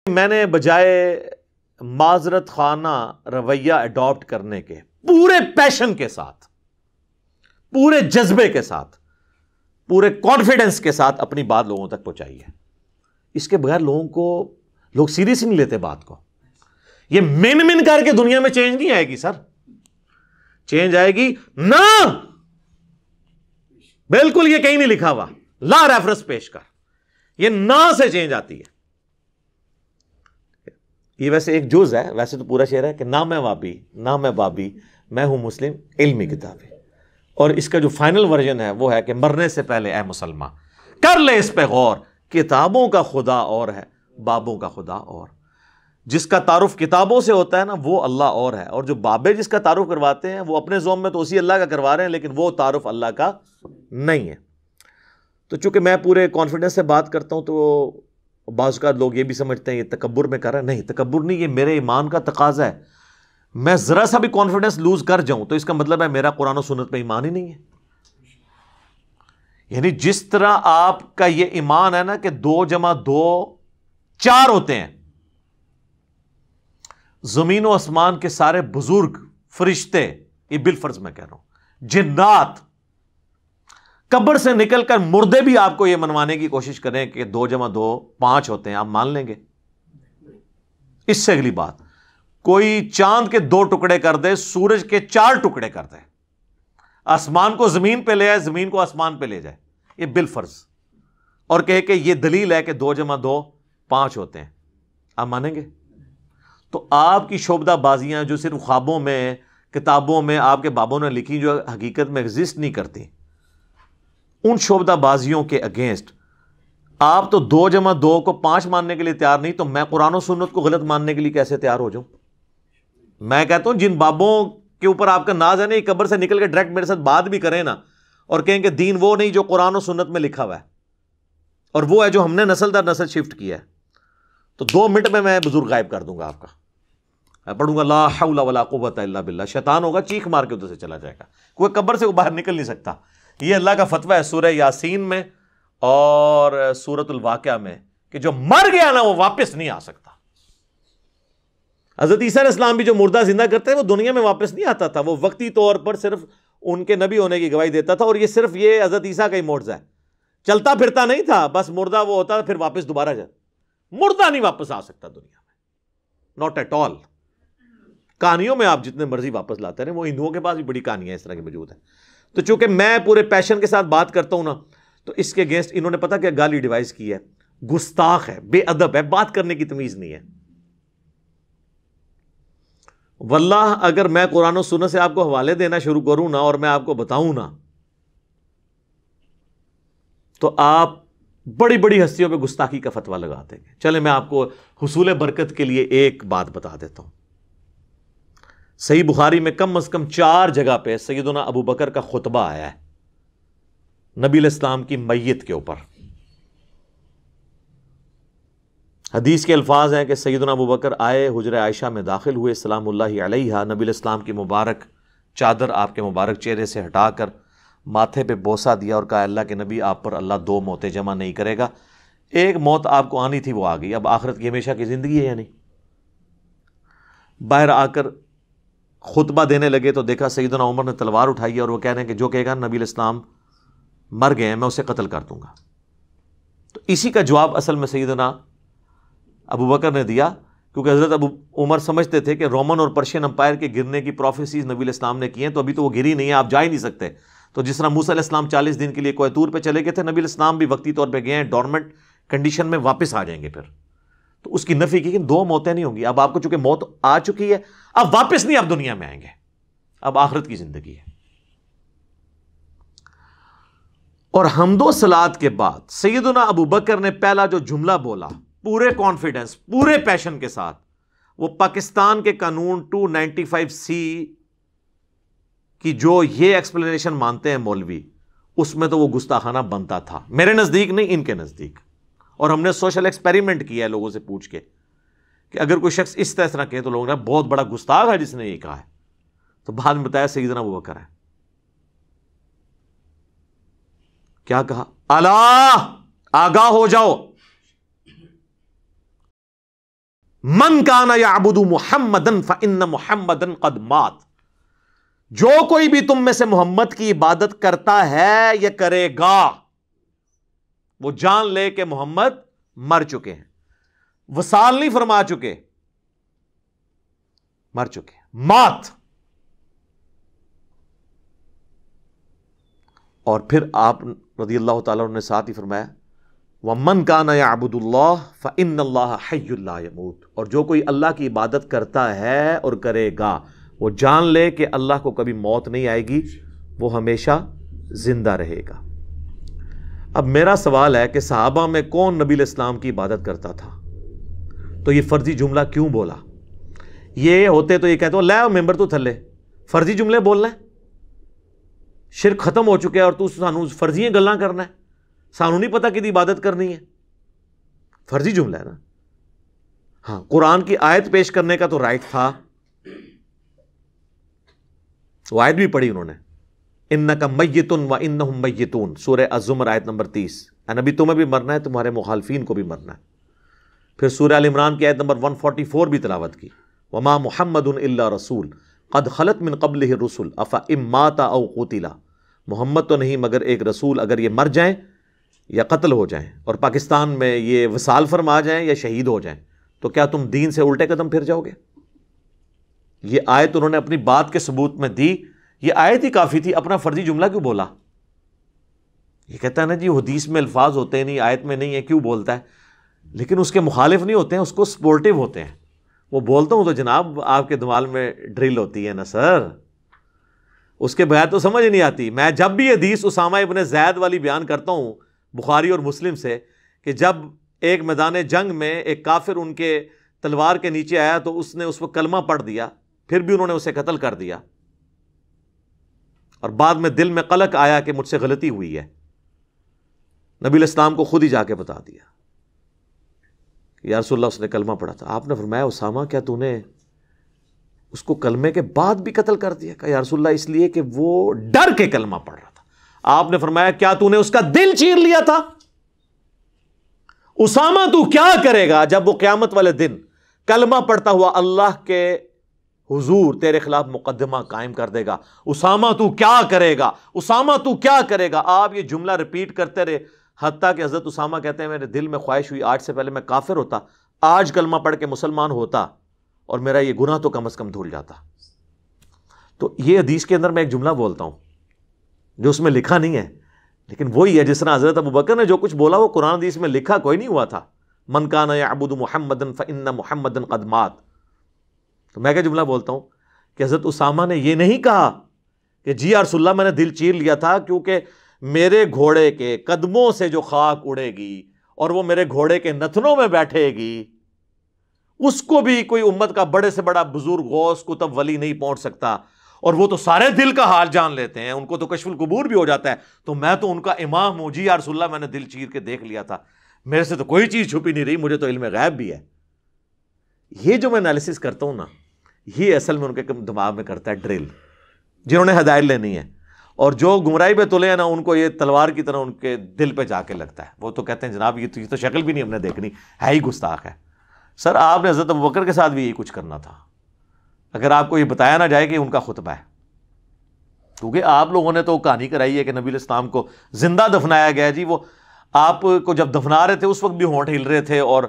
میں نے بجائے معذرت خانہ رویہ اڈاپٹ کرنے کے پورے پیشن کے ساتھ، پورے جذبے کے ساتھ، پورے کانفیڈنس کے ساتھ اپنی بات لوگوں تک پہنچائی ہے۔ اس کے بغیر لوگ سیریس ہی نہیں لیتے بات کو۔ یہ من کر کے دنیا میں چینج نہیں آئے گی سر، چینج آئے گی نہ، بالکل یہ کہیں نہیں لکھا ہوا، لا ریفرنس پیش کر، یہ نہ سے چینج آتی ہے۔ یہ ویسے ایک جز ہے، ویسے تو پورا شعر ہے کہ نہ میں وابی نہ میں بابی، میں ہوں مسلم علمی کتابی، اور اس کا جو فائنل ورژن ہے وہ ہے کہ مرنے سے پہلے اے مسلمان کر لے اس پہ غور، کتابوں کا خدا اور ہے بابوں کا خدا اور۔ جس کا تعارف کتابوں سے ہوتا ہے نا وہ اللہ اور ہے، اور جو بابے جس کا تعارف کرواتے ہیں وہ اپنے ذوم میں تو اسی اللہ کا کروا رہے ہیں، لیکن وہ تعارف اللہ کا نہیں ہے۔ تو چونکہ میں پورے کانفیڈنس سے بات کرتا ہوں تو بعض اوقات لوگ یہ بھی سمجھتے ہیں یہ تکبر میں کر رہا ہے، نہیں تکبر نہیں، یہ میرے ایمان کا تقاضا ہے۔ میں ذرا سا بھی کانفیڈنس لوز کر جاؤں تو اس کا مطلب ہے میرا قرآن و سنت پہ ایمان ہی نہیں ہے۔ یعنی جس طرح آپ کا یہ ایمان ہے نا کہ 2 + 2 4 ہوتے ہیں، زمین و آسمان کے سارے بزرگ فرشتے، یہ بالفرض میں کہہ رہا ہوں، جنات، قبر سے نکل کر مردے بھی آپ کو یہ منوانے کی کوشش کریں کہ 2 + 2 5 ہوتے ہیں، آپ مان لیں گے؟ اس سے اگلی بات، کوئی چاند کے 2 ٹکڑے کر دے، سورج کے 4 ٹکڑے کر دے، آسمان کو زمین پہ لے آئے، زمین کو آسمان پہ لے جائے، یہ بالفرض، اور کہے کہ یہ دلیل ہے کہ 2 + 2 5 ہوتے ہیں، آپ مانیں گے؟ تو آپ کی شعبدہ بازیاں جو صرف خوابوں میں، کتابوں میں آپ کے بابوں نے لکھی، جو حقیقت میں ایگزسٹ نہیں کرتی، ان شعبدہ بازیوں کے اگینسٹ آپ تو 2 + 2 کو 5 ماننے کے لیے تیار نہیں، تو میں قرآن و سنت کو غلط ماننے کے لیے کیسے تیار ہو جاؤں؟ میں کہتا ہوں جن بابوں کے اوپر آپ کا ناز ہے نا، یہ قبر سے نکل کے ڈائریکٹ میرے ساتھ بات بھی کریں نا، اور کہیں کہ دین وہ نہیں جو قرآن و سنت میں لکھا ہوا ہے، اور وہ ہے جو ہم نے نسل در نسل شفٹ کیا ہے، تو 2 منٹ میں بزرگ غائب کر دوں گا آپ کا۔ میں پڑھوں گا لا حول ولا قوت الا باللہ، شیطان ہوگا چیخ مار کے ادھر سے چلا جائے گا، کوئی قبر سے باہر نکل نہیں سکتا۔ یہ اللہ کا فتویٰ ہے سورہ یاسین میں اور سورۃ الواقعہ میں کہ جو مر گیا نا وہ واپس نہیں آ سکتا۔ حضرت عیسیٰ علیہ السلام بھی جو مردہ زندہ کرتے ہیں وہ دنیا میں واپس نہیں آتا تھا، وہ وقتی طور پر صرف ان کے نبی ہونے کی گواہی دیتا تھا، اور یہ صرف یہ حضرت عیسیٰ کا ہی معجزہ ہے، چلتا پھرتا نہیں تھا، بس مردہ وہ ہوتا پھر واپس دوبارہ جائے، مردہ نہیں واپس آ سکتا دنیا میں، ناٹ ایٹ آل۔ کہانیوں میں آپ جتنے مرضی واپس لاتے رہے، وہ ہندوؤں کے پاس بھی بڑی کہانیاں اس طرح کی موجود ہیں۔ تو چونکہ میں پورے پیشن کے ساتھ بات کرتا ہوں نا، تو اس کے اگینسٹ انہوں نے پتہ کیا گالی ڈیوائز کی ہے، گستاخ ہے، بے ادب ہے، بات کرنے کی تمیز نہیں ہے۔ واللہ اگر میں قرآن و سنت سے آپ کو حوالے دینا شروع کروں نا اور میں آپ کو بتاؤں نا، تو آپ بڑی بڑی ہستیوں پہ گستاخی کا فتویٰ لگا دیں گے۔ چلے میں آپ کو حصول برکت کے لیے ایک بات بتا دیتا ہوں۔ صحیح بخاری میں کم از کم 4 جگہ پہ سیدنا ابو بکر کا خطبہ آیا ہے نبی علیہ السلام کی میت کے اوپر۔ حدیث کے الفاظ ہیں کہ سیدنا ابو بکر آئے، حجرہ عائشہ میں داخل ہوئے، سلام اللہ علیہا، نبی علیہ السلام کی مبارک چادر آپ کے مبارک چہرے سے ہٹا کر ماتھے پہ بوسہ دیا اور کہا اللہ کے نبی آپ پر اللہ 2 موتیں جمع نہیں کرے گا، ایک موت آپ کو آنی تھی وہ آ گئی، اب آخرت کی ہمیشہ کی زندگی ہے یا نہیں۔ باہر آ کر خطبہ دینے لگے تو دیکھا سیدنا عمر نے تلوار اٹھائی اور وہ کہہ رہے ہیں کہ جو کہے گا نبی علیہ السلام مر گئے ہیں میں اسے قتل کر دوں گا۔ تو اسی کا جواب اصل میں سیدنا ابو بکر نے دیا، کیونکہ حضرت ابو عمر سمجھتے تھے کہ رومن اور پرشین امپائر کے گرنے کی پروفیسیز نبی علیہ السلام نے کی ہیں، تو ابھی تو وہ گری نہیں ہے، آپ جا ہی نہیں سکتے۔ تو جس طرح موسیٰ علیہ السلام 40 دن کے لیے کوہ طور پہ چلے گئے تھے، نبی علیہ السلام بھی وقتی طور پہ گئے ہیں، ڈورمنٹ کنڈیشن میں واپس آ جائیں گے پھر۔ تو اس کی نفی کی کہ 2 موتیں نہیں ہوں گی، اب آپ کو چونکہ موت آ چکی ہے، اب واپس نہیں آپ دنیا میں آئیں گے، اب آخرت کی زندگی ہے۔ اور حمد و صلات کے بعد سیدنا ابو بکر نے پہلا جو جملہ بولا پورے کانفیڈنس، پورے پیشن کے ساتھ، وہ پاکستان کے قانون 295C کی جو یہ ایکسپلینیشن مانتے ہیں مولوی، اس میں تو وہ گستاخانہ بنتا تھا، میرے نزدیک نہیں، ان کے نزدیک۔ اور ہم نے سوشل ایکسپیریمنٹ کیا ہے لوگوں سے پوچھ کے کہ اگر کوئی شخص اس طرح کہے تو لوگوں نے بہت بڑا گستاخ ہے جس نے یہ کہا ہے، تو بعد میں بتایا سیدنا ابو بکر ہے۔ کیا کہا؟ الا آگاہ ہو جاؤ، من کان یعبد محمدن فإن محمدن قد مات، جو کوئی بھی تم میں سے محمد کی عبادت کرتا ہے یا کرے گا، وہ جان لے کہ محمد مر چکے ہیں، وصال نہیں فرما چکے، مر چکے، مات۔ اور پھر آپ رضی اللہ تعالیٰ عنہ نے ساتھ ہی فرمایا وَمَنْ كَانَ يَعْبُدُ اللَّهَ فَإِنَّ اللَّهَ حَيٌّ لَا يَمُوتُ، اور جو کوئی اللہ کی عبادت کرتا ہے اور کرے گا، وہ جان لے کہ اللہ کو کبھی موت نہیں آئے گی، وہ ہمیشہ زندہ رہے گا۔ اب میرا سوال ہے کہ صحابہ میں کون نبی الاسلام کی عبادت کرتا تھا؟ تو یہ فرضی جملہ کیوں بولا؟ یہ ہوتے تو یہ کہتے ہو لے ممبر تو تھلے فرضی جملے بولنا ہے، شرک ختم ہو چکے اور تو سانو فرضی گلاں کرنا ہے، سانو نہیں پتا کہ عبادت کرنی ہے، فرضی جملہ ہے نا۔ ہاں قرآن کی آیت پیش کرنے کا تو رائٹ تھا، وہ آیت بھی پڑھی انہوں نے، انک میت و انہم میتون، سورہ الزمر آیت نمبر 30، نبی تمہیں بھی مرنا ہے، تمہارے مخالفین کو بھی مرنا ہے۔ پھر سورہ ال عمران کی آیت نمبر 144 بھی تلاوت کی، وما محمد الا رسول قد خلت من قبلہ الرسل افإن مات او قتل، محمد تو نہیں مگر ایک رسول، اگر یہ مر جائیں یا قتل ہو جائیں اور پاکستان میں یہ وصال فرما جائیں یا شہید ہو جائیں، تو کیا تم دین سے الٹے قدم پھر جاؤ گے؟ یہ آیت انہوں نے اپنی بات کے ثبوت میں دی، یہ آیت ہی کافی تھی، اپنا فرضی جملہ کیوں بولا؟ یہ کہتا ہے نا جی حدیث میں الفاظ ہوتے ہیں نہیں، آیت میں نہیں ہے، کیوں بولتا ہے؟ لیکن اس کے مخالف نہیں ہوتے ہیں، اس کو سپورٹیو ہوتے ہیں۔ وہ بولتا ہوں تو جناب آپ کے دماغ میں ڈرل ہوتی ہے نا سر، اس کے بغیر تو سمجھ نہیں آتی۔ میں جب بھی حدیث اسامہ ابن زید والی بیان کرتا ہوں بخاری اور مسلم سے، کہ جب ایک میدان جنگ میں ایک کافر ان کے تلوار کے نیچے آیا تو اس نے اس وقت کلمہ پڑھ دیا، پھر بھی انہوں نے اسے قتل کر دیا، اور بعد میں دل میں قلق آیا کہ مجھ سے غلطی ہوئی ہے، نبی الاسلام کو خود ہی جا کے بتا دیا کہ یا رسول اللہ اس نے کلمہ پڑھا تھا۔ آپ نے فرمایا اسامہ کیا تو نے اس کو کلمے کے بعد بھی قتل کر دیا؟ کہ یا رسول اللہ اس لیے کہ وہ ڈر کے کلمہ پڑھ رہا تھا۔ آپ نے فرمایا کیا تو نے اس کا دل چیر لیا تھا؟ اسامہ تو کیا کرے گا جب وہ قیامت والے دن کلمہ پڑھتا ہوا اللہ کے حضور تیرے خلاف مقدمہ قائم کر دے گا؟ اسامہ تو کیا کرے گا؟ اسامہ تو کیا کرے گا؟ آپ یہ جملہ ریپیٹ کرتے رہے، حتیٰ کہ حضرت اسامہ کہتے ہیں میرے دل میں خواہش ہوئی آج سے پہلے میں کافر ہوتا، آج کلمہ پڑھ کے مسلمان ہوتا اور میرا یہ گناہ تو کم از کم دھل جاتا۔ تو یہ حدیث کے اندر میں ایک جملہ بولتا ہوں جو اس میں لکھا نہیں ہے، لیکن وہی ہے جس طرح حضرت ابوبکر نے جو کچھ بولا وہ قرآن حدیث میں لکھا کوئی نہیں ہوا تھا، من کان یعبد محمدا فإن محمدا قد مات۔ تو میں کیا جملہ بولتا ہوں کہ حضرت اسامہ نے یہ نہیں کہا کہ جی یا رسول اللہ میں نے دل چیر لیا تھا کیونکہ میرے گھوڑے کے قدموں سے جو خاک اڑے گی اور وہ میرے گھوڑے کے نتنوں میں بیٹھے گی، اس کو بھی کوئی امت کا بڑے سے بڑا بزرگ غوث کتب ولی نہیں پہنچ سکتا، اور وہ تو سارے دل کا حال جان لیتے ہیں، ان کو تو کشف القبور بھی ہو جاتا ہے، تو میں تو ان کا امام ہوں، جی یا رسول اللہ میں نے دل چیر کے دیکھ لیا تھا، میرے سے تو کوئی چیز چھپی نہیں رہی، مجھے تو علم غیب بھی ہے۔ یہ جو میں انالیسس کرتا ہوں نا، یہ اصل میں ان کے دماغ میں کرتا ہے ڈرل، جنہوں نے ہدایت لینی ہے، اور جو گمراہی پہ تلے ہیں نا ان کو یہ تلوار کی طرح ان کے دل پہ جا کے لگتا ہے، وہ تو کہتے ہیں جناب یہ تو شکل بھی نہیں ہم نے دیکھنی، ہے ہی گستاخ ہے۔ سر آپ نے حضرت ابوبکر کے ساتھ بھی یہی کچھ کرنا تھا، اگر آپ کو یہ بتایا نہ جائے کہ ان کا خطبہ ہے، کیونکہ آپ لوگوں نے تو کہانی کرائی ہے کہ نبی الاسلام کو زندہ دفنایا گیا۔ جی وہ آپ کو جب دفنا رہے تھے اس وقت بھی ہونٹ ہل رہے تھے اور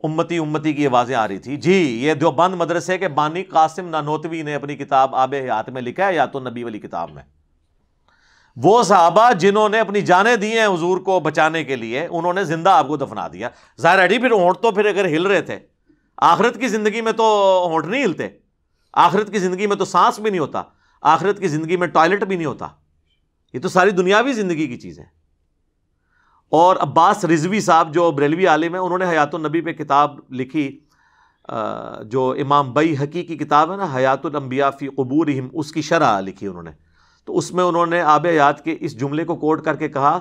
امتی امتی کی آوازیں آ رہی تھی۔ جی یہ دیوبند مدرسے کے بانی قاسم نانوتوی نے اپنی کتاب آب حیات میں لکھا ہے، یا تو نبی والی کتاب میں، وہ صحابہ جنہوں نے اپنی جانیں دی ہیں حضور کو بچانے کے لیے، انہوں نے زندہ آپ کو دفنا دیا۔ ظاہر ہے پھر ہونٹ تو پھر اگر ہل رہے تھے، آخرت کی زندگی میں تو ہونٹ نہیں ہلتے، آخرت کی زندگی میں تو سانس بھی نہیں ہوتا، آخرت کی زندگی میں ٹوائلٹ بھی نہیں ہوتا، یہ تو ساری دنیاوی زندگی کی چیز ہے۔ اور عباس رضوی صاحب جو بریلوی عالم ہیں، انہوں نے حیات النبی پہ کتاب لکھی، جو امام بیہقی کی کتاب ہے نا حیات الانبیاء فی قبورہم، اس کی شرح لکھی انہوں نے۔ تو اس میں انہوں نے آب حیات کے اس جملے کو کوٹ کر کے کہا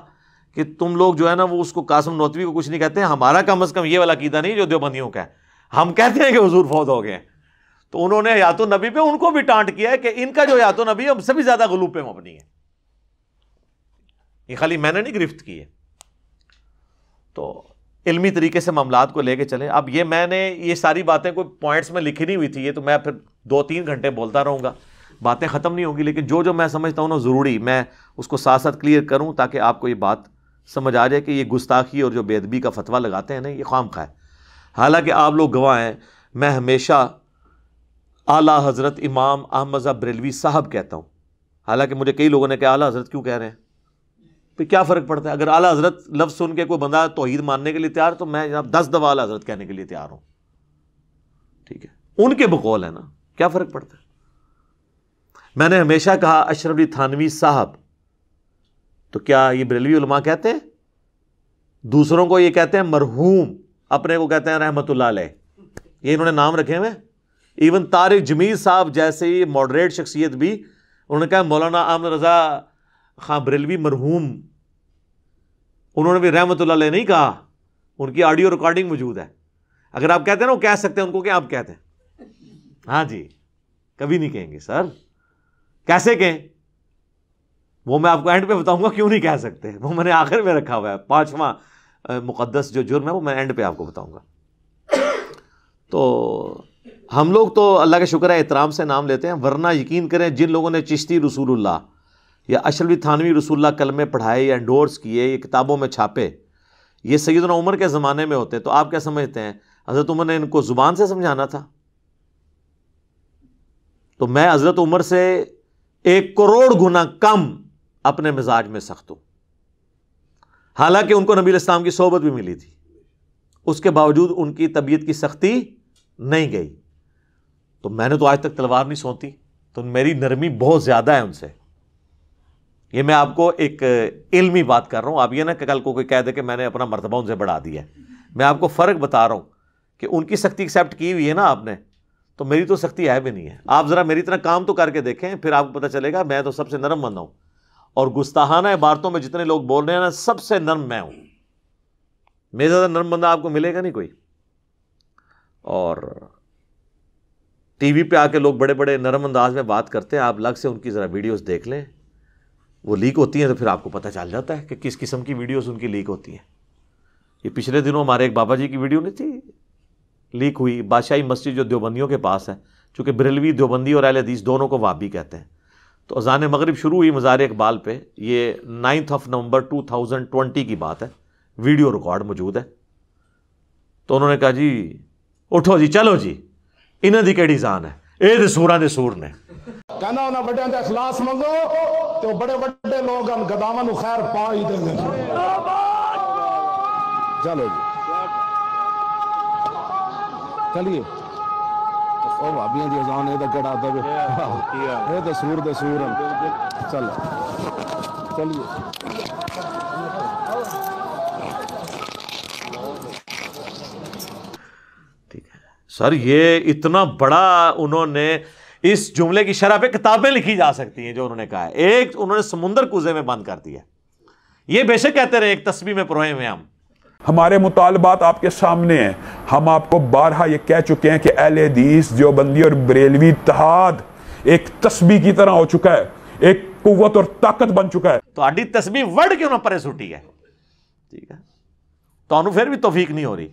کہ تم لوگ جو ہے نا وہ اس کو قاسم نوتوی کو کچھ نہیں کہتے ہیں، ہمارا کم از کم یہ والا عقیدہ نہیں جو دیوبندیوں کا ہے، ہم کہتے ہیں کہ حضور فوت ہو گئے ہیں۔ تو انہوں نے حیات النبی پہ ان کو بھی ٹانٹ کیا ہے کہ ان کا جو حیات النبی ہے ہم سے بھی زیادہ غلو پہ مبنی ہے، یہ خالی میں نے نہیں گرفت کی ہے۔ تو علمی طریقے سے معاملات کو لے کے چلیں. اب میں نے یہ ساری باتیں کوئی پوائنٹس میں لکھی نہیں ہوئی تھی، یہ تو میں پھر 2-3 گھنٹے بولتا رہوں گا، باتیں ختم نہیں ہوں گی، لیکن جو میں سمجھتا ہوں نا ضروری میں اس کو ساتھ ساتھ کلیئر کروں تاکہ آپ کو یہ بات سمجھ آ جائے کہ یہ گستاخی اور جو بے ادبی کا فتویٰ لگاتے ہیں نا یہ خام خواہ ہے. حالانکہ آپ لوگ گواہ ہیں، میں ہمیشہ اعلیٰ حضرت امام احمد رضا بریلوی صاحب کہتا ہوں، حالانکہ مجھے کئی لوگوں نے کہا اعلیٰ حضرت کیوں کہہ رہے ہیں، پھر کیا فرق پڑتا ہے؟ اگر اعلیٰ حضرت لفظ سن کے کوئی بندہ توحید ماننے کے لیے تیار تو میں جناب 10 دفعہ اعلیٰ حضرت کہنے کے لیے تیار ہوں. ٹھیک ہے، ان کے بقول ہے نا، کیا فرق پڑتا ہے؟ میں نے ہمیشہ کہا اشرف علی تھانوی صاحب، تو کیا یہ بریلوی علماء کہتے ہیں؟ دوسروں کو یہ کہتے ہیں مرحوم، اپنے کو کہتے ہیں رحمت اللہ علیہ، یہ انہوں نے نام رکھے ہوئے. ایون طارق جمیل صاحب جیسے ہی ماڈریٹ شخصیت بھی انہوں نے کہا مولانا احمد رضا خان بریلوی مرحوم، انہوں نے بھی رحمت اللہ علیہ نہیں کہا، ان کی آڈیو ریکارڈنگ موجود ہے. اگر آپ کہتے ہیں نا وہ کہہ سکتے ہیں، ان کو کیا آپ کہتے ہیں؟ ہاں جی، کبھی نہیں کہیں گے سر. کیسے کہیں؟ وہ میں آپ کو اینڈ پہ بتاؤں گا کیوں نہیں کہہ سکتے، وہ میں نے آخر میں رکھا ہوا ہے، 5واں مقدس جو جرم ہے وہ میں اینڈ پہ آپ کو بتاؤں گا. تو ہم لوگ تو اللہ کا شکر ہے احترام سے نام لیتے ہیں، ورنہ یقین کریں جن لوگوں نے چشتی رسول اللہ یا اشرف علی تھانوی رسول اللہ کلمے پڑھائے یا انڈورس کیے، یہ کتابوں میں چھاپے، یہ سیدنا عمر کے زمانے میں ہوتے، تو آپ کیا سمجھتے ہیں حضرت عمر نے ان کو زبان سے سمجھانا تھا؟ تو میں حضرت عمر سے 1 کروڑ گنا کم اپنے مزاج میں سخت ہوں. حالانکہ ان کو نبی علیہ السلام کی صحبت بھی ملی تھی، اس کے باوجود ان کی طبیعت کی سختی نہیں گئی. تو میں نے تو آج تک تلوار نہیں سونتی، تو میری نرمی بہت زیادہ ہے ان سے. یہ میں آپ کو ایک علمی بات کر رہا ہوں. آپ یہ نہ کہ کل کو کوئی کہہ دے کہ میں نے اپنا مرتبہ ان سے بڑھا دیا ہے. میں آپ کو فرق بتا رہا ہوں کہ ان کی سختی ایکسیپٹ کی ہوئی ہے نا آپ نے، تو میری تو سختی ہے بھی نہیں ہے. آپ ذرا میری طرح کام تو کر کے دیکھیں، پھر آپ کو پتہ چلے گا میں تو سب سے نرم بندہ ہوں. اور گستاخانہ عبارتوں میں جتنے لوگ بول رہے ہیں نا، سب سے نرم میں ہوں. میرے زیادہ نرم بندہ آپ کو ملے گا نہیں کوئی. اور ٹی وی پہ آ کے لوگ بڑے بڑے نرم انداز میں بات کرتے ہیں، آپ الگ سے ان کی ذرا ویڈیوز دیکھ لیں، وہ لیک ہوتی ہیں تو پھر آپ کو پتہ چل جاتا ہے کہ کس قسم کی ویڈیوز ان کی لیک ہوتی ہیں. یہ پچھلے دنوں ہمارے ایک بابا جی کی ویڈیو نہیں تھی لیک ہوئی، بادشاہی مسجد جو دیوبندیوں کے پاس ہے، چونکہ بریلوی دیوبندی اور اہل حدیث دونوں کو وہابی کہتے ہیں. تو اذان مغرب شروع ہوئی مزار اقبال پہ، یہ 9 نومبر 2020 کی بات ہے، ویڈیو ریکارڈ موجود ہے. تو انہوں نے کہا جی اٹھو جی، چلو جی، انہاں دی کیڑی جان ہے، اے دے سوراں دے سور نے. کہنا انہاں بڑیاں دا اخلاص منگو تو بڑے بڑے لوگ ہم گداواں نو خیر پا ہی دیں گے. چلو جی چلیے، او بھابیاں دی اذان اے دا کیڑا ادب ہے، اے تے سور دے سور ہیں. چلو چلیے. سر یہ اتنا بڑا انہوں نے اس جملے کی شرح پہ کتابیں لکھی جا سکتی ہیں جو انہوں نے کہا ہے. ایک انہوں نے سمندر کوزے میں بند کر دیا. یہ بے شک کہتے رہے ایک تسبیح میں پروئے ہوئے ہم. ہمارے مطالبات آپ کے سامنے ہیں. ہم آپ کو بارہا یہ کہہ چکے ہیں کہ اہل حدیث دیوبندی اور بریلوی اتحاد ایک تسبیح کی طرح ہو چکا ہے، ایک قوت اور طاقت بن چکا ہے. تو آڈی تسبیح وڑ کیوں نہ پرے سٹی ہے؟ ٹھیک ہے، تو انہوں پھر بھی توفیق نہیں ہو رہی.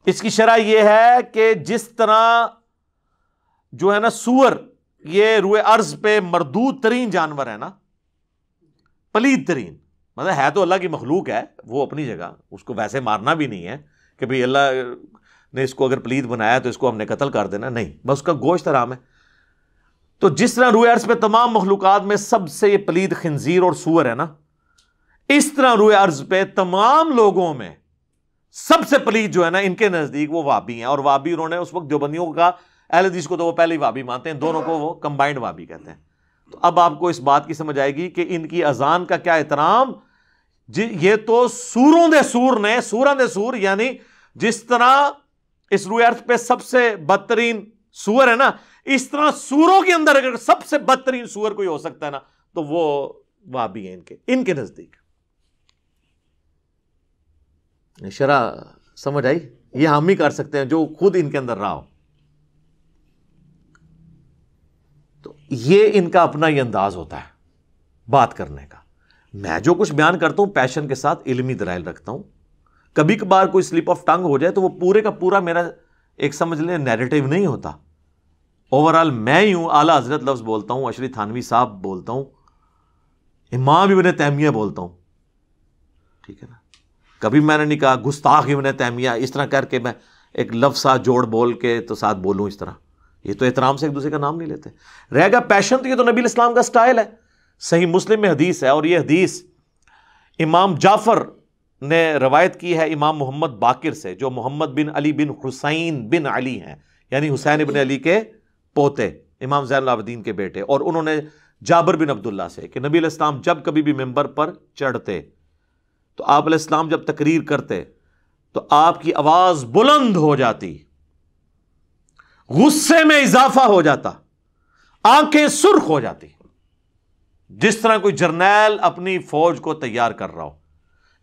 اس کی شرح یہ ہے کہ جس طرح جو ہے نا سور، یہ روئے ارض پہ مردود ترین جانور ہے نا، پلید ترین، مطلب ہے تو اللہ کی مخلوق ہے، وہ اپنی جگہ، اس کو ویسے مارنا بھی نہیں ہے کہ بھئی اللہ نے اس کو اگر پلید بنایا تو اس کو ہم نے قتل کر دینا، نہیں، بس اس کا گوشت حرام ہے. تو جس طرح روئے ارض پہ تمام مخلوقات میں سب سے یہ پلید خنزیر اور سور ہے نا، اس طرح روئے ارض پہ تمام لوگوں میں سب سے پلید جو ہے نا ان کے نزدیک وہ وہابی ہیں. اور وہابی انہوں نے اس وقت دیوبندیوں کا، اہل حدیث کو تو وہ پہلے ہی وہابی مانتے ہیں، دونوں کو وہ کمبائنڈ وہابی کہتے ہیں. تو اب آپ کو اس بات کی سمجھ آئے گی کہ ان کی اذان کا کیا احترام. یہ تو سوروں دے سور نے، سوراں دے سور، یعنی جس طرح اس روئے ارض پہ سب سے بدترین سور ہے نا، اس طرح سوروں کے اندر اگر سب سے بدترین سور کوئی ہو سکتا ہے نا تو وہ وہابی ہیں ان کے نزدیک. شرح سمجھ آئی؟ یہ ہم ہی کر سکتے ہیں جو خود ان کے اندر رہا ہو. تو یہ ان کا اپنا ہی انداز ہوتا ہے بات کرنے کا. میں جو کچھ بیان کرتا ہوں پیشن کے ساتھ علمی دلائل رکھتا ہوں کبھی کبھار کوئی سلپ آف ٹنگ ہو جائے تو وہ پورے کا پورا میرا ایک سمجھ لیں نیریٹو نہیں ہوتا. اوورآل میں ہی ہوں اعلیٰ حضرت لفظ بولتا ہوں, اشری تھانوی صاحب بولتا ہوں, امام ابن تیمیہ بولتا ہوں, ٹھیک ہے نا. کبھی میں نے نہیں کہا گستاخ ابن تیمیہ اس طرح کر کے میں ایک لفظ ساتھ جوڑ بول کے تو ساتھ بولوں اس طرح. یہ تو احترام سے ایک دوسرے کا نام نہیں لیتے. رہ گا پیشن, تو یہ تو نبی الاسلام کا سٹائل ہے. صحیح مسلم میں حدیث ہے, اور یہ حدیث امام جعفر نے روایت کی ہے امام محمد باقر سے, جو محمد بن علی بن حسین بن علی ہیں, یعنی حسین ابن علی کے پوتے, امام زین العابدین کے بیٹے. اور انہوں نے جابر بن عبداللہ سے کہ نبی علیہ السلام جب کبھی بھی ممبر پر چڑھتے تو آپ علیہ السلام جب تقریر کرتے تو آپ کی آواز بلند ہو جاتی, غصے میں اضافہ ہو جاتا, آنکھیں سرخ ہو جاتی, جس طرح کوئی جرنیل اپنی فوج کو تیار کر رہا ہو.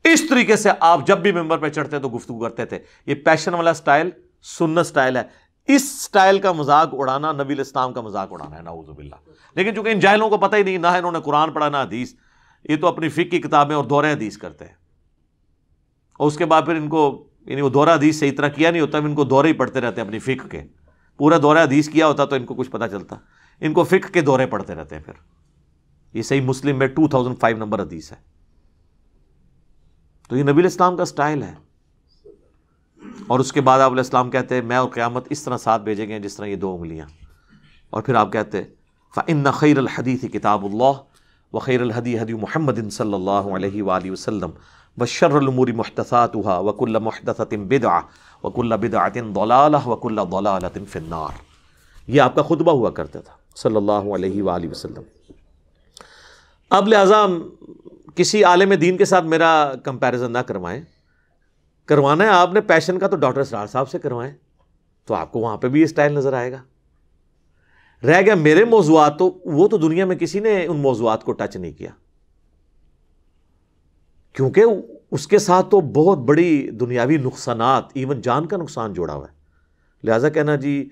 اس طریقے سے آپ جب بھی ممبر پہ چڑھتے تو گفتگو کرتے تھے. یہ پیشن والا سٹائل سنت سٹائل ہے. اس سٹائل کا مذاق اڑانا نبی الاسلام کا مذاق اڑانا ہے, نعوذ باللہ. لیکن چونکہ ان جاہلوں کو پتہ ہی نہیں, نہ انہوں نے قرآن پڑھا نہ حدیث, یہ تو اپنی فقہ کی کتابیں اور دورہ حدیث کرتے ہیں, اور اس کے بعد پھر ان کو یعنی وہ دورہ حدیث صحیح طرح کیا نہیں ہوتا, ان کو دورے ہی پڑھتے رہتے ہیں اپنی فقہ کے. پورا دورہ حدیث کیا ہوتا تو ان کو کچھ پتہ چلتا, ان کو فقہ کے دورے پڑھتے رہتے ہیں. پھر یہ صحیح مسلم میں 2005 نمبر حدیث ہے. تو یہ نبی الاسلام کا سٹائل ہے. اور اس کے بعد آپ علیہ السلام کہتے ہیں میں اور قیامت اس طرح ساتھ بھیجے گئے جس طرح یہ 2 انگلیاں. اور پھر آپ کہتے ہیں فَإِنَّ خَيْرَ الْحَدِيثِ كِتَابُ اللَّهِ وَخَيْرَ الْهَدِي هَدْيُ مُحَمَّدٍ صلی اللہ علیہ وآلہ وسلم وَشَرَّ الْأُمُورِ مُحْدَثَاتُهَا وَكُلَّ مُحْدَثَةٍ بِدْعَةٍ وَكُلَّ بِدْعَةٍ ضَلَالَةٍ وَكُلَّ ضَلَالَةٍ فِي النَّارِ. یہ آپ کا خطبہ ہوا کرتا تھا صلی اللہ علیہ وآلہ وسلم. اب لہٰذا کسی عالم دین کے ساتھ میرا کمپیریزن نہ کروائیں. کروانا ہے آپ نے پیشن کا تو ڈاکٹر اسرار صاحب سے کروائیں, تو آپ کو وہاں پہ بھی یہ سٹائل نظر آئے گا. رہ گیا میرے موضوعات, تو وہ تو دنیا میں کسی نے ان موضوعات کو ٹچ نہیں کیا, کیونکہ اس کے ساتھ تو بہت بڑی دنیاوی نقصانات, ایون جان کا نقصان جوڑا ہوا ہے. لہٰذا کہنا جی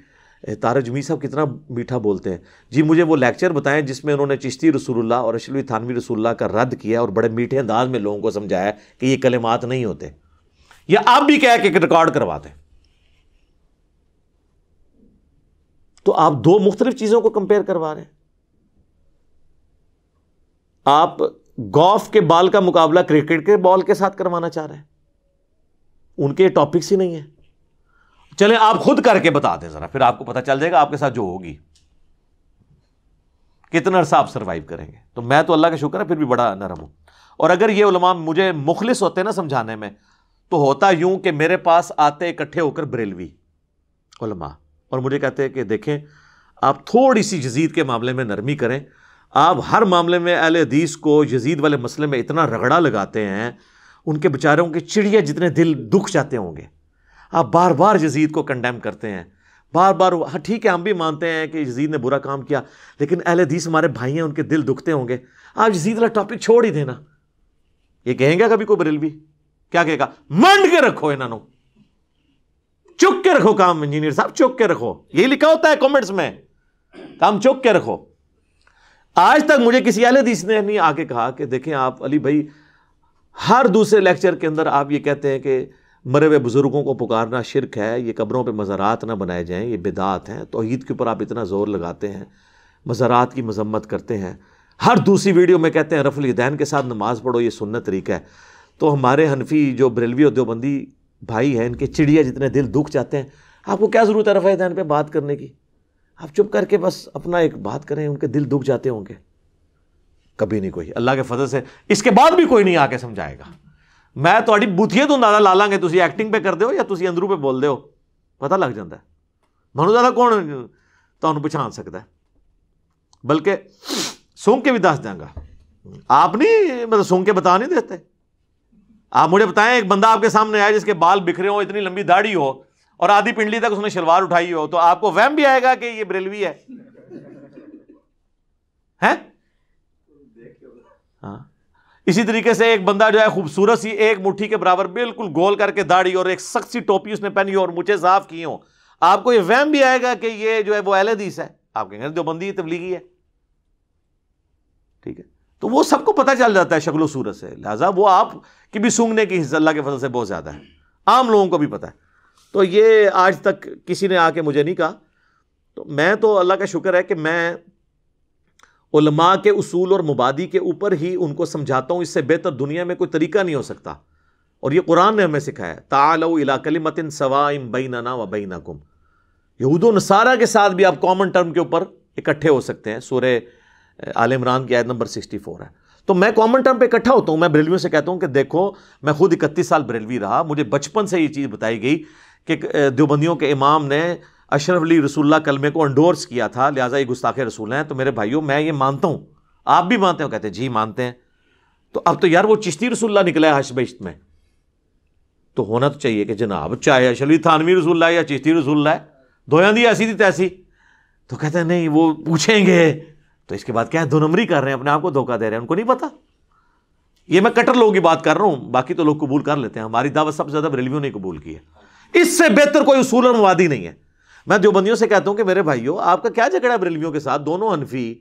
طارق جمیل صاحب کتنا میٹھا بولتے ہیں, جی مجھے وہ لیکچر بتائیں جس میں انہوں نے چشتی رسول اللہ اور اشرفی تھانوی رسول اللہ کا رد کیا اور بڑے میٹھے انداز میں لوگوں کو سمجھایا کہ یہ کلمات نہیں ہوتے, یا آپ بھی کہہ کے ریکارڈ کرواتے. تو آپ 2 مختلف چیزوں کو کمپیئر کروا رہے ہیں. آپ گولف کے بال کا مقابلہ کرکٹ کے بال کے ساتھ کروانا چاہ رہے ہیں, ان کے ٹاپکس ہی نہیں ہیں. چلیں آپ خود کر کے بتا دیں ذرا, پھر آپ کو پتہ چل جائے گا آپ کے ساتھ جو ہوگی کتنا عرصہ آپ سروائیو کریں گے. تو میں تو اللہ کا شکر ہے پھر بھی بڑا نرم ہوں. اور اگر یہ علماء مجھے مخلص ہوتے نا سمجھانے میں, تو ہوتا یوں کہ میرے پاس آتے اکٹھے ہو کر بریلوی علماء اور مجھے کہتے ہیں کہ دیکھیں آپ تھوڑی سی یزید کے معاملے میں نرمی کریں. آپ ہر معاملے میں اہل حدیث کو یزید والے مسئلے میں اتنا رگڑا لگاتے ہیں, ان کے بیچاروں کے چڑیا جتنے دل دکھ جاتے ہوں گے. آپ بار بار یزید کو کنڈیم کرتے ہیں, بار بار. ہاں ٹھیک ہے, ہم بھی مانتے ہیں کہ یزید نے برا کام کیا, لیکن اہل حدیث ہمارے بھائی ہیں, ان کے دل دکھتے ہوں گے. آپ یزید والا ٹاپک چھوڑ ہی دینا. یہ کہیں گا کبھی کوئی بریلوی کیا کہے گا, منڈ کے رکھو انہوں نے, چک کے رکھو کام, انجینئر صاحب چک کے رکھو. یہی لکھا ہوتا ہے کامنٹس میں, کام چک کے رکھو. آج تک مجھے کسی اہل حدیث نے نہیں آ کے کہا کہ دیکھیں آپ علی بھائی ہر دوسرے لیکچر کے اندر آپ یہ کہتے ہیں کہ مرے ہوئے بزرگوں کو پکارنا شرک ہے, یہ قبروں پہ مزارات نہ بنائے جائیں, یہ بدعات ہیں. توحید کے اوپر آپ اتنا زور لگاتے ہیں, مزارات کی مذمت کرتے ہیں. ہر دوسری ویڈیو میں کہتے ہیں رفع الیدین کے ساتھ نماز پڑھو, یہ سنت طریقہ ہے. تو ہمارے حنفی جو بریلوی اور دیوبندی بھائی ہیں, ان کے چڑیا جتنے دل دکھ جاتے ہیں. آپ کو کیا ضرورت ہے رفع الیدین پہ بات کرنے کی؟ آپ چپ کر کے بس اپنا ایک بات کریں, ان کے دل دکھ جاتے ہوں گے. کبھی نہیں کوئی, اللہ کے فضل سے اس کے بعد بھی کوئی نہیں آ کے سمجھائے گا. میں تھوڑی بوتھیے تو اندازہ لا لیں گے تسی ایکٹنگ پہ کر دے ہو یا تسی اندروں پہ بول دے ہو, پتہ لگ جاتا ہے. منو زیادہ کون تمہیں پچھان سکتا ہے, بلکہ سونگ کے بھی دس دیں گا. آپ نہیں مطلب سونگ کے بتا نہیں دیتے. آپ مجھے بتائیں ایک بندہ آپ کے سامنے آئے جس کے بال بکھرے ہوں, اتنی لمبی داڑھی ہو اور آدھی پنڈلی تک اس نے شلوار اٹھائی ہو, تو آپ کو وہم بھی آئے گا کہ یہ بریلوی ہے؟ ہاں. اسی طریقے سے ایک بندہ جو ہے خوبصورت سی ایک مٹھی کے برابر بالکل گول کر کے داڑھی اور ایک سخت سی ٹوپی اس نے پہنی ہو اور مجھے صاف کی ہوں, آپ کو یہ وہم بھی آئے گا کہ یہ جو ہے وہ اہل حدیث ہے؟ آپ کہیں گے دیوبندی تبلیغی ہے. ٹھیک ہے, تو وہ سب کو پتہ چل جاتا ہے شکل و صورت سے. لہٰذا وہ آپ کی بھی سونگنے کی حصہ اللہ کے فضل سے بہت زیادہ ہے. عام لوگوں کو بھی پتہ ہے. تو یہ آج تک کسی نے آ کے مجھے نہیں کہا. تو میں تو اللہ کا شکر ہے کہ میں علماء کے اصول اور مبادی کے اوپر ہی ان کو سمجھاتا ہوں. اس سے بہتر دنیا میں کوئی طریقہ نہیں ہو سکتا. اور یہ قرآن نے ہمیں سکھایا ہے, تعالوا الی کلمۃ سواء بیننا و بینکم. یہود و نصارہ کے ساتھ بھی آپ کامن ٹرم کے اوپر اکٹھے ہو سکتے ہیں. سورہ آل عمران کی آیت نمبر 64 ہے. تو میں کامن ٹرم پہ اکٹھا ہوتا ہوں. میں بریلویوں سے کہتا ہوں کہ دیکھو, میں خود 31 سال بریلوی رہا, مجھے بچپن سے یہ چیز بتائی گئی کہ دیوبندیوں کے امام نے اشرف علی رسول اللہ کلمے کو انڈورس کیا تھا, لہٰذا یہ گستاخ رسول ہیں. تو میرے بھائیوں میں یہ مانتا ہوں, آپ بھی مانتے ہو؟ کہتے ہیں جی مانتے ہیں. تو اب تو یار وہ چشتی رسول اللہ نکلا ہے حشر بہشت میں, تو ہونا تو چاہیے کہ جناب چاہے اشرف علی تھانوی رسول اللہ یا چشتی رسول اللہ ہے, دویاں دی ایسی تھی تیسی. تو کہتے ہیں نہیں وہ پوچھیں گے. تو اس کے بعد کیا ہے, دو نمبری کر رہے ہیں, اپنے آپ کو دھوکہ دے رہے ہیں, ان کو نہیں پتا. یہ میں کٹر لوگوں کی بات کر رہا ہوں, باقی تو لوگ قبول کر لیتے ہیں. ہماری دعوت سب سے زیادہ بریلویوں نے قبول کی ہے. اس سے بہتر کوئی اصول اور موادی نہیں ہے. میں دیوبندیوں سے کہتا ہوں کہ میرے بھائیوں آپ کا کیا جھگڑا ہے بریلویوں کے ساتھ؟ دونوں حنفی,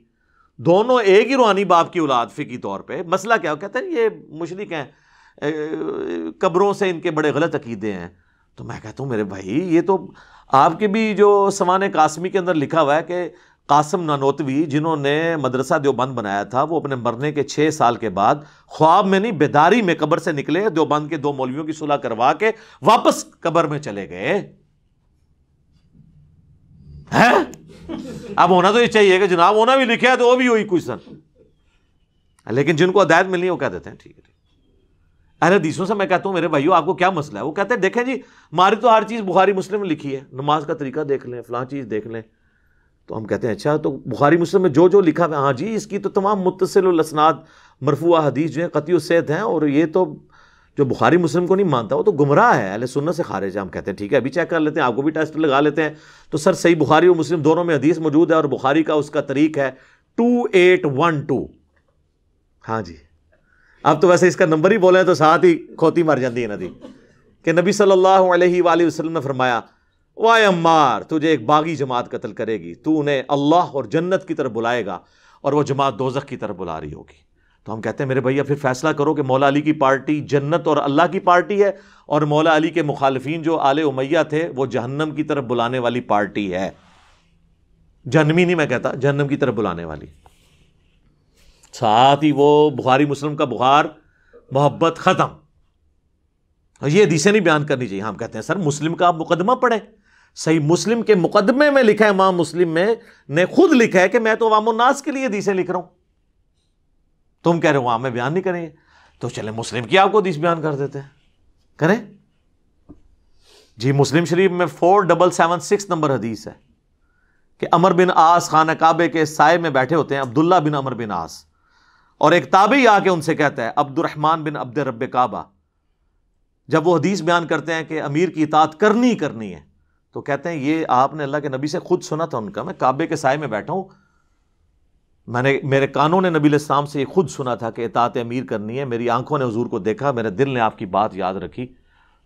دونوں ایک ہی روحانی باپ کی اولاد فقہی طور پہ. مسئلہ کیا ہو؟ کہتے ہیں یہ مشرک ہیں, قبروں سے ان کے بڑے غلط عقیدے ہیں. تو میں کہتا ہوں میرے بھائی یہ تو آپ کے بھی جو سوانح قاسمی کے اندر لکھا ہوا ہے کہ قاسم نانوتوی جنہوں نے مدرسہ دیوبند بنایا تھا, وہ اپنے مرنے کے 6 سال کے بعد خواب میں نہیں بیداری میں قبر سے نکلے, دیوبند کے 2 مولویوں کی صلح کروا کے واپس قبر میں چلے گئے. اب ہونا تو یہ چاہیے کہ جناب ہونا بھی لکھا ہے تو وہ بھی ہوئی کوئی سن, لیکن جن کو ہدایت ملنی ہے وہ کہہ دیتے ہیں ٹھیک ہے. اہل حدیثوں سے میں کہتا ہوں میرے بھائیو آپ کو کیا مسئلہ ہے؟ وہ کہتے ہیں دیکھیں جی ہماری تو ہر چیز بخاری مسلم میں لکھی ہے, نماز کا طریقہ دیکھ لیں, فلاں چیز دیکھ لیں. تو ہم کہتے ہیں اچھا تو بخاری مسلم میں جو جو لکھا ہے, ہاں جی اس کی تو تمام متصل الاسناد مرفوع حدیث جو ہیں قطعی الصحت ہیں, اور یہ تو جو بخاری مسلم کو نہیں مانتا وہ تو گمراہ ہے, اہل سنت سے خارج ہے. ہم کہتے ہیں ٹھیک ہے ابھی چیک کر لیتے ہیں, آپ کو بھی ٹیسٹ لگا لیتے ہیں. تو سر صحیح بخاری اور مسلم دونوں میں حدیث موجود ہے, اور بخاری کا اس کا طریق ہے 2812. ہاں جی اب تو ویسے اس کا نمبر ہی بولیں تو ساتھ ہی کھوتی مر جاتی ہے ندی, کہ نبی صلی اللہ علیہ وآلہ وسلم نے فرمایا وائے عمار تجھے ایک باغی جماعت قتل کرے گی, تو انہیں اللہ اور جنت کی طرف بلائے گا اور وہ جماعت دوزخ کی طرف بلا رہی ہوگی. تو ہم کہتے ہیں میرے بھیا پھر فیصلہ کرو کہ مولا علی کی پارٹی جنت اور اللہ کی پارٹی ہے, اور مولا علی کے مخالفین جو آل امیہ تھے وہ جہنم کی طرف بلانے والی پارٹی ہے. جہنمی نہیں میں کہتا, جہنم کی طرف بلانے والی. ساتھ ہی وہ بخاری مسلم کا بخار محبت ختم. یہ حدیثیں نہیں بیان کرنی چاہیے. ہم کہتے ہیں سر مسلم کا آپ مقدمہ پڑھیں, صحیح مسلم کے مقدمے میں لکھا ہے, امام مسلم میں نے خود لکھا ہے کہ میں تو عوام الناس کے لیے حدیثیں لکھ رہا ہوں. تم کہہ رہے ہو وہاں میں بیان نہیں کریں گے, تو چلیں مسلم کی آپ کو حدیث بیان کر دیتے ہیں, کریں جی. مسلم شریف میں 4776 نمبر حدیث ہے کہ عمر بن عاص خانہ کعبے کے سائے میں بیٹھے ہوتے ہیں, عبداللہ بن عمر بن عاص, اور ایک تابعی آ کے ان سے کہتا ہے عبد الرحمن بن عبد رب کعبہ, جب وہ حدیث بیان کرتے ہیں کہ امیر کی اطاعت کرنی ہے, تو کہتے ہیں یہ آپ نے اللہ کے نبی سے خود سنا تھا ان کا, میں کعبے کے سائے میں بیٹھا ہوں, میرے کانوں نے نبی علیہ السلام سے یہ خود سنا تھا کہ اطاعت امیر کرنی ہے, میری آنکھوں نے حضور کو دیکھا, میرے دل نے آپ کی بات یاد رکھی.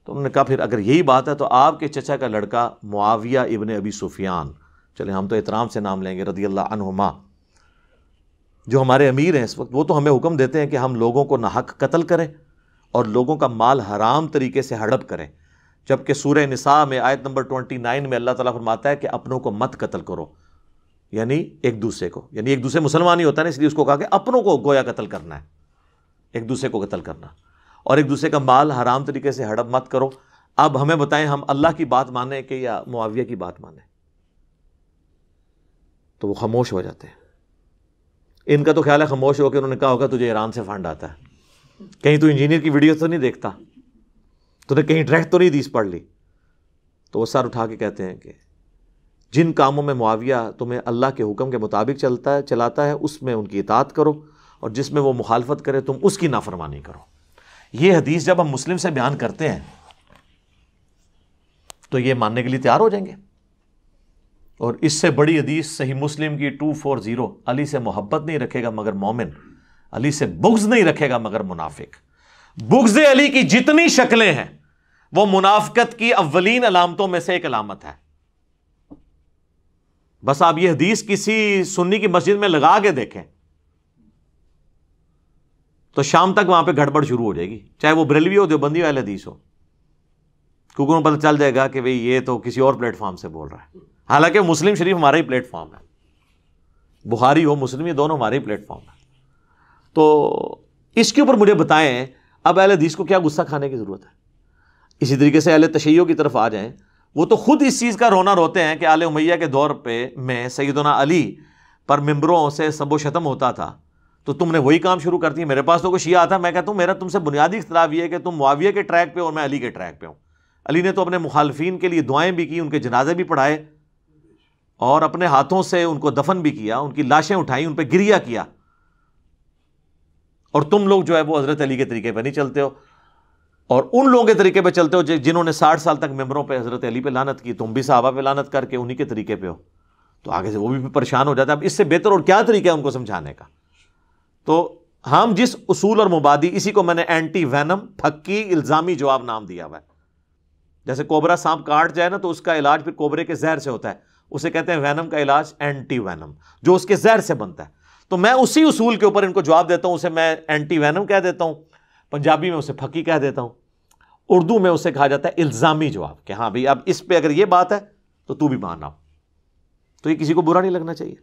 تو انہوں نے کہا پھر اگر یہی بات ہے تو آپ کے چچا کا لڑکا معاویہ ابن ابی سفیان, چلیں ہم تو احترام سے نام لیں گے, رضی اللہ عنہما, جو ہمارے امیر ہیں اس وقت, وہ تو ہمیں حکم دیتے ہیں کہ ہم لوگوں کو ناحق قتل کریں اور لوگوں کا مال حرام طریقے سے ہڑپ کریں, جبکہ سورہ نساء میں آیت نمبر 29 میں اللہ تعالیٰ فرماتا ہے کہ اپنوں کو مت قتل کرو, یعنی ایک دوسرے کو, یعنی ایک دوسرے مسلمان ہی ہوتا ہے نا, اس لیے اس کو کہا کہ اپنوں کو گویا قتل کرنا ہے, ایک دوسرے کو قتل کرنا, اور ایک دوسرے کا مال حرام طریقے سے ہڑپ مت کرو. اب ہمیں بتائیں ہم اللہ کی بات مانیں کہ یا معاویہ کی بات مانیں؟ تو وہ خاموش ہو جاتے ہیں. ان کا تو خیال ہے خاموش ہو کے انہوں نے کہا ہوگا تجھے ایران سے فنڈ آتا ہے, کہیں تو انجینئر کی ویڈیو تو نہیں دیکھتا, تو نے کہیں ڈائریکٹ تو نہیں حدیث پڑھ لی. تو وہ سر اٹھا کے کہتے ہیں کہ جن کاموں میں معاویہ تمہیں اللہ کے حکم کے مطابق چلاتا ہے اس میں ان کی اطاعت کرو, اور جس میں وہ مخالفت کرے تم اس کی نافرمانی کرو. یہ حدیث جب ہم مسلم سے بیان کرتے ہیں تو یہ ماننے کے لیے تیار ہو جائیں گے. اور اس سے بڑی حدیث صحیح مسلم کی 240, علی سے محبت نہیں رکھے گا مگر مومن, علی سے بغض نہیں رکھے گا مگر منافق. بغض علی کی جتنی شکلیں ہیں وہ منافقت کی اولین علامتوں میں سے ایک علامت ہے. بس آپ یہ حدیث کسی سنی کی مسجد میں لگا کے دیکھیں تو شام تک وہاں پہ گڑبڑ شروع ہو جائے گی, چاہے وہ بریلوی ہو, دیوبندی ہو, اہل حدیث ہو. کیونکہ انہیں پتہ چل جائے گا کہ بھئی یہ تو کسی اور پلیٹ فارم سے بول رہا ہے، حالانکہ مسلم شریف ہمارا ہی پلیٹ فارم ہے، بخاری ہو مسلم یہ دونوں ہمارے ہی پلیٹ فارم ہے۔ تو اس کے اوپر مجھے بتائیں اب اہل حدیث کو کیا غصہ کھانے کی ضرورت ہے؟ اسی طریقے سے اہل تشیع کی طرف آ جائیں، وہ تو خود اس چیز کا رونا روتے ہیں کہ آل امیہ کے دور پہ میں سیدنا علی پر ممبروں سے سب و شتم ہوتا تھا، تو تم نے وہی کام شروع کر دی۔ میرے پاس تو کوئی شیعہ آتا، میں کہتا ہوں میرا تم سے بنیادی اختلاف یہ ہے کہ تم معاویہ کے ٹریک پہ اور میں علی کے ٹریک پہ ہوں۔ علی نے تو اپنے مخالفین کے لیے دعائیں بھی کی، ان کے جنازے بھی پڑھائے اور اپنے ہاتھوں سے ان کو دفن بھی کیا، ان کی لاشیں اٹھائیں، ان پہ گریہ کیا، اور تم لوگ جو ہے وہ حضرت علی کے طریقے پہ نہیں چلتے ہو، اور ان لوگوں کے طریقے پہ چلتے ہو جنہوں نے 60 سال تک ممبروں پہ حضرت علی پہ لعنت کی، تم بھی صحابہ پہ لعنت کر کے انہی کے طریقے پہ ہو۔ تو آگے سے وہ بھی پریشان ہو جاتا ہے، اب اس سے بہتر اور کیا طریقہ ہے ان کو سمجھانے کا؟ تو ہم جس اصول اور مبادی، اسی کو میں نے اینٹی وینم، پھکی الزامی جواب نام دیا ہوا ہے۔ جیسے کوبرا سانپ کاٹ جائے نا تو اس کا علاج پھر کوبرے کے زہر سے ہوتا ہے، اسے کہتے ہیں وینم کا علاج اینٹی وینم، جو اس کے زہر سے بنتا ہے۔ تو میں اسی اصول کے اوپر ان کو جواب دیتا ہوں، اسے میں اینٹی وینم کہہ دیتا ہوں، پنجابی میں اسے پھکی کہہ دیتا ہوں، اردو میں اسے کہا جاتا ہے الزامی جواب، کہ ہاں بھئی اب اس پہ اگر یہ بات ہے تو بھی ماننا، تو یہ کسی کو برا نہیں لگنا چاہیے۔